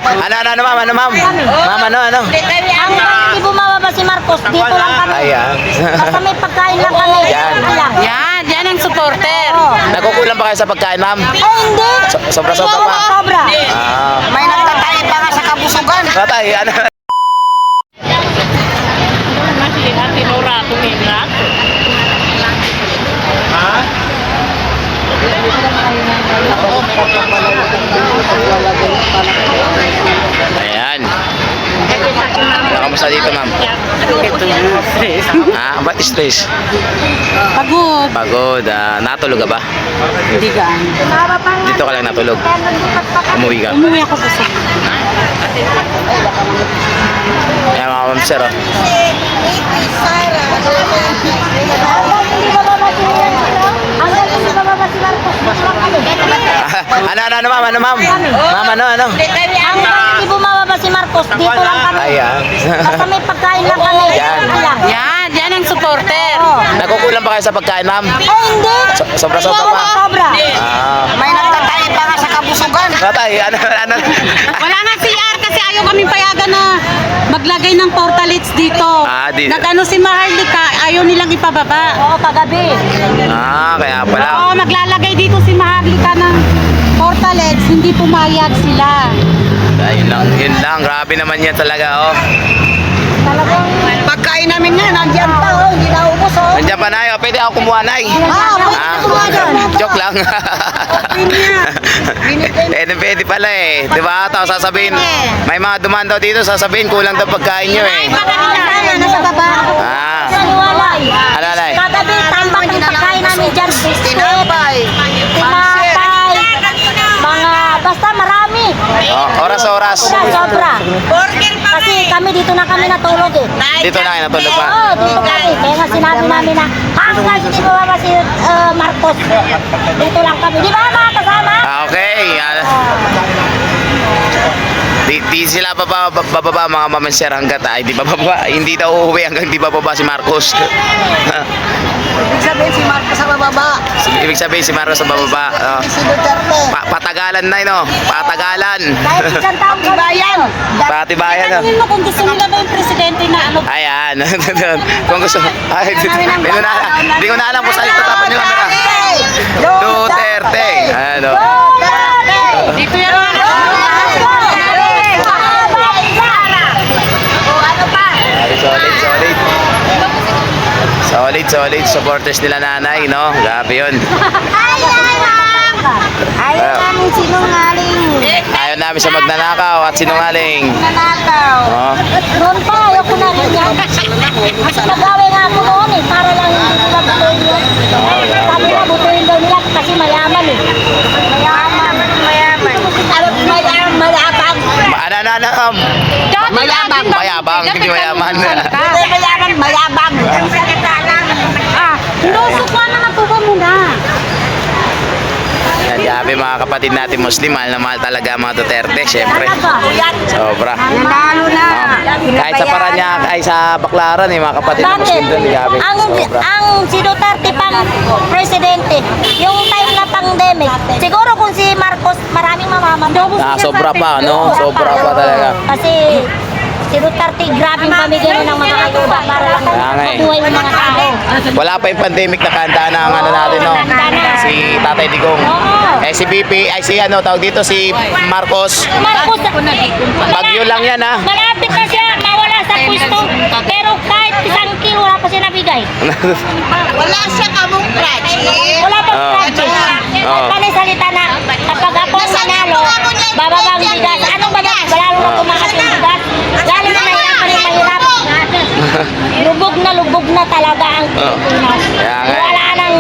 Ano, ma'am? Ano, ma'am? Ma'am, ano? Ang hindi bumababa si Marcos, dito lang kami. Ayan. Basta may pagkain lang kami. Yan. Yan ang supporter. Nagkukulang ba kayo sa pagkain, ma'am? Hindi. Sobra-sobra pa? Sobra. May nagtatay pa nga sa kabusugan. Tatay, ano? Ayan. Kamusta dito, ma'am? Ba't stress? Pagod. Pagod. Natulog ka ba? Hindi gaan. Dito ka lang natulog. Umuwi ka. Umuwi ako sa Ayan, mga ma'am sir, oh. Ano, ma'am? Ano, ma'am? Ma'am, ano? Ang hindi bumababa si Marcos, dito lang kami. Ayan. Basta may pagkain lang kami. Yan ang supporter. Nagkukulang ba kayo sa pagkain, ma'am? Hindi. Sobra-sobra pa? Sobra. May nagtatay pa nga sa kabusugan. Tatay, ano? Wala nga CR kasi ayaw kami payagan na maglagay ng portalets dito. Nag-ano si Maharlika, ayaw nilang ipababa. Oo, pagabi. Kaya pala. Oo, maglalagay dito si Maharlika ng portalets, hindi pumayag sila. Yun lang. Grabe naman yan talaga, oh. Talagang Pagkain namin nga, nandiyan pa. hindi na ubos, oh. Nandiyan pa, Nay. Pwede ako kumuha, Nay. Joke lang. Pwede pala eh. Diba? Tapos sasabihin, may mga dumaan daw dito, sasabihin, kulang daw pagkain nyo eh. Nasa baba. Naniwala. Ano, Nay? Kagabi, tambak ng pagkain namin dyan. Tinapay. Mga, basta marami. Oras-oras. Sobra. Kasi kami dito na kami natulog eh. Dito na kayo natulog pa. Oo, dito kami. Kaya nga sinabi namin na hanggang hindi bumaba si Marcos. Dito lang kami. Di ba mga kasama? Okay. Di sila bababa mga mamanser hanggat di bababa. Hindi daw uuwi hanggang di bababa si Marcos. Ibig sabihin si Marcos sa bababa. Ibig sabihin si Marcos sa bababa. Si Duterte. Patagalan na, no? Patagalan. Kahit isang taong Bayan. Patibayan, no? Tanungin mo kung gusto nila ba yung presidente na ano. Ayan. Kung gusto. Ay, hindi ko na alam kung saan itatapan yung camera. Duterte. Ano? Dito yan mga Solid supporters nila nanay, no? Grabe yun. Ayaw namin sinungaling. Ayaw namin sa magnanakaw at sinungaling. Nanakaw. Oh. Noon pa, ayaw ko namin yan. Mas nagawa nga ako noon eh, para lang hindi nila butuin yun. Sabi na, butuin daw nila kasi mayaman eh. Mayaman. Mayabang. Mayabang, hindi mayaman. Mayabang. Inusukuan na natubo mo na. Yan, grabe mga kapatid natin Muslim. Mahal na mahal talaga mga Duterte, syempre. Sobra. Lalo na. Kahit sa Parañaque, ay sa Baclaran, mga kapatid na Muslim doon. Grabe. Sobra. Ang si Duterte pang presidente, yung time na pandemic, siguro kung si Marcos, maraming mamamatay. Sobra pa, no? Sobra pa talaga. Kasi si Duterte, grabe pamigay ng mga ayuda para lang mabuhay yung mga tao. Wala pa yung pandemic na kanda na ang ano natin, no? Si Tatay Digong. Si BP, ay si ano, tawag dito, si Marcos. Marcos, Bagyo lang yan, ha? malapit na siya mawala sa pwesto, pero kahit isang kilo wala pa siya nabigay. Wala siya kamong project. Wala pang project. At panisalita na kapag ako nanalo, bababang bigas. Anong babang? Lalo na tumakas yung bigas. Lalo na mahirap rin mahirap. Lubog na talaga ang Pilipinas. Wala nang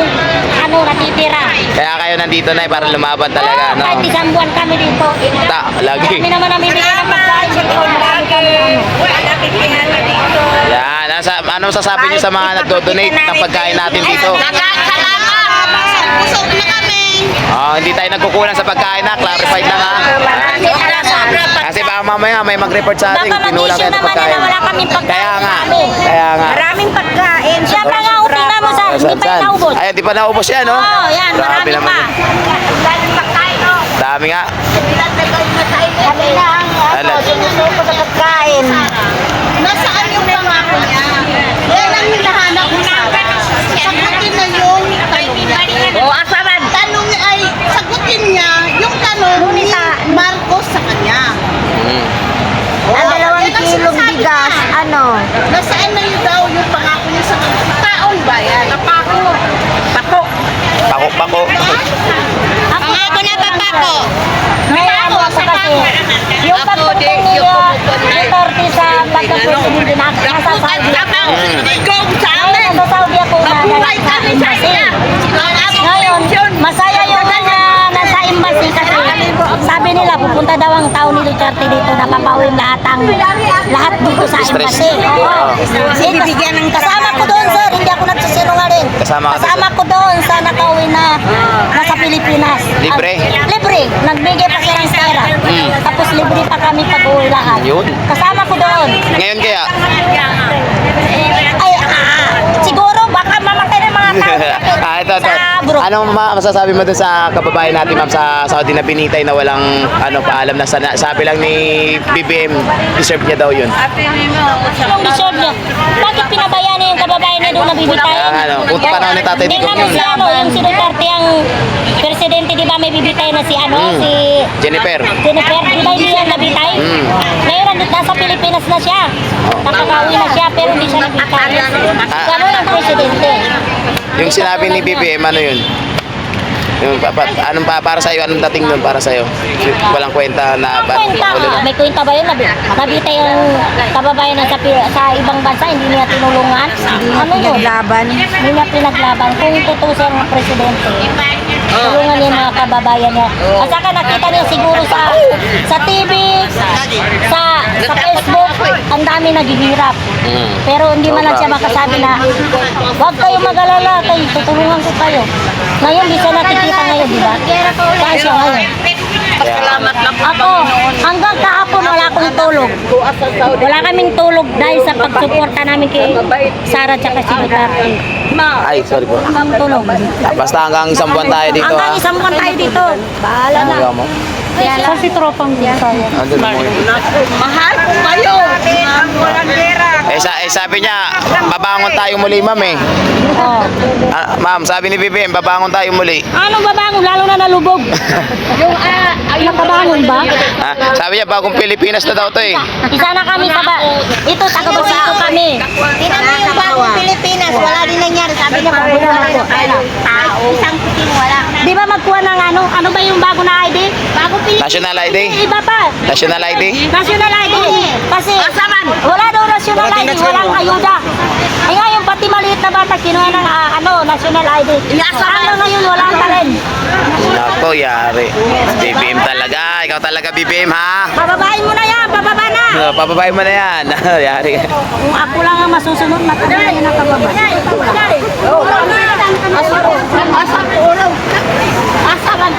natitira. Kaya kayo nandito na para lumaban talaga, no? Kahit isang buwan kami dito. Lagi. Kami naman namibigay ng pagkain. Marami kami Yan, anong sasabi niyo sa mga nagdo-donate ng pagkain natin dito? Busog na kami. Hindi tayo nagkukulang sa pagkain, na clarified na, ha? Kasi baka mamaya may mag-report sa atin, pinulang tayo ng pagkain. Wala kaming pagkain. Kaya nga. Maraming pagkain. Siya pa nga tingnan mo sa hindi pa naubos. Ay, di pa naubos yan, no? Oo, yan. Grabe Marami naman. pa. Daming pagkain, no? Dami nga. Kami na ang embassy. Ngayon, masaya yung mga nasa embassy kasi sabi nila pupunta daw ang tao ni Duterte dito na papawin lahat dito sa Stress. embassy. Oo. Bibigyan ng Kasama ko doon, sir. Hindi ako nagsisinungaling. Kasama ka doon, Kasama ko doon sa nakauwi na nasa Pilipinas. Libre? Libre. Nagbigay pa siya ng pera. Tapos libre pa kami pag-uwi lahat. Yun. Kasama ko doon. Ngayon kaya, Ay, siguro baka mamatay ng mga tao. ito. Sa bro. Anong masasabi mo dun sa kababayan natin, ma'am, sa Saudi na binitay na walang paalam na sabi lang ni BBM, deserve niya daw yun. Yung deserve niya. Bakit pinabayaan niya yung kababayan niya doon na bibitayin? Kung panahon ni Tatay Digong Tingnan mo yun. si yung si Duterte ang presidente, di ba may bibitay na si si Jennifer. Jennifer, di ba hindi yan nabitay? Ngayon, nasa Pilipinas na siya. Nakakauwi na siya, pero hindi siya nabitay. Ganun ang presidente. Yung sinabi ni BBM, ano yun? Yung, para sa'yo, anong dating nun para sa'yo? Walang kwenta na... Kwenta nga. May kwenta ba yun? Nabitay ang kababayan na sa ibang bansa, hindi niya tinulungan. Ano yun? Hindi niya pinaglaban. Kung totoo siya ng presidente, tulungan niya yung mga kababayan niya. At saka nakita niya siguro sa TV, sa Facebook, ang dami naghihirap. Pero hindi man lang siya makasabi na, huwag kayong mag-alala, tutulungan ko kayo. Ngayon, di siya nakikita ngayon, di ba? Saan siya ngayon? Ako, hanggang kahapon wala akong tulog. Wala kaming tulog dahil sa pagsuporta namin kay Sara at si Duterte. Ay, sorry po. Hanggang tulog. Basta hanggang isang buwan tayo dito, Hanggang ha? isang buwan tayo dito. Bahala na. Ano mo? Sa si tropang Bisaya. Andun mo yun. Mahal ko kayo. Walang pera. Sabi niya, babangon tayo muli, ma'am, eh. Oh. Ma'am, sabi ni BBM, babangon tayo muli. Anong babangon? Lalo na nalubog. Yung, nakabangon ba? Sabi niya, bagong Pilipinas na daw to, eh. Isa na kami sa ito, taga-Basito kami. Tingnan mo yung bagong Pilipinas, wala din nangyari. Sabi niya, pagbuna ako. Tao. Isang puting wala. Di ba magkuha ng ano ba yung bago na ID? Bago Pilipinas. National ID? Iba pa. National ID? National ID. Kasi wala daw national ID, walang ayuda. Ay ngayon, pati maliit na bata, kinuha ng national ID. Hanggang ngayon, wala pa rin. Nako, yari. BBM talaga. Ikaw talaga, BBM, ha? Pababain mo na yan, pababa na. Pababayin mo na yan. Yari. Kung ako lang ang masusunod, matuloy na pababa. Asaban,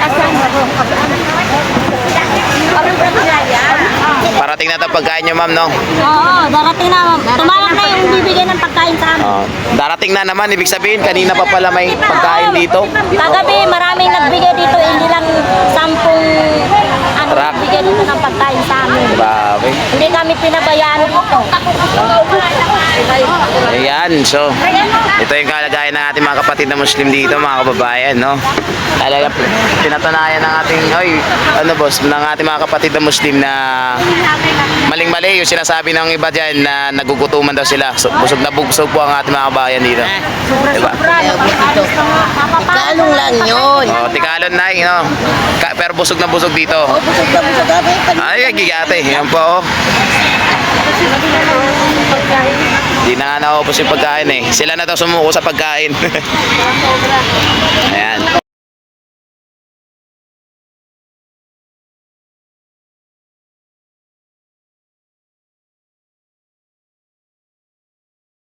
Parating na ito pagkain nyo, ma'am, no? Oo, darating na. Tumawag na yung bibigyan ng pagkain sa amin. Darating na naman, ibig sabihin, kanina pa pala may pagkain dito. Kagabi, maraming nagbigay dito, hindi lang 10 Truck. nagbigay dito ng pagkain sa amin. Grabe. Hindi kami pinabayaan dito. Ayan, so, ito yung kalagayan ng ating mga kapatid na Muslim dito, mga kababayan, no? Talaga, pinatunayan ng ating, boss, ng ating mga kapatid na Muslim na maling-mali yung sinasabi ng iba dyan na nagugutuman daw sila. So, busog na busog po ang ating mga kababayan dito. Diba? Kalong lang yun. Oh, tikalon na, no? Pero busog na busog dito. Busog na busog kami. Ay, gigate. Yan po, oh. Di na nga naubos yung pagkain, eh. Sila na daw sumuko sa pagkain. Ayan.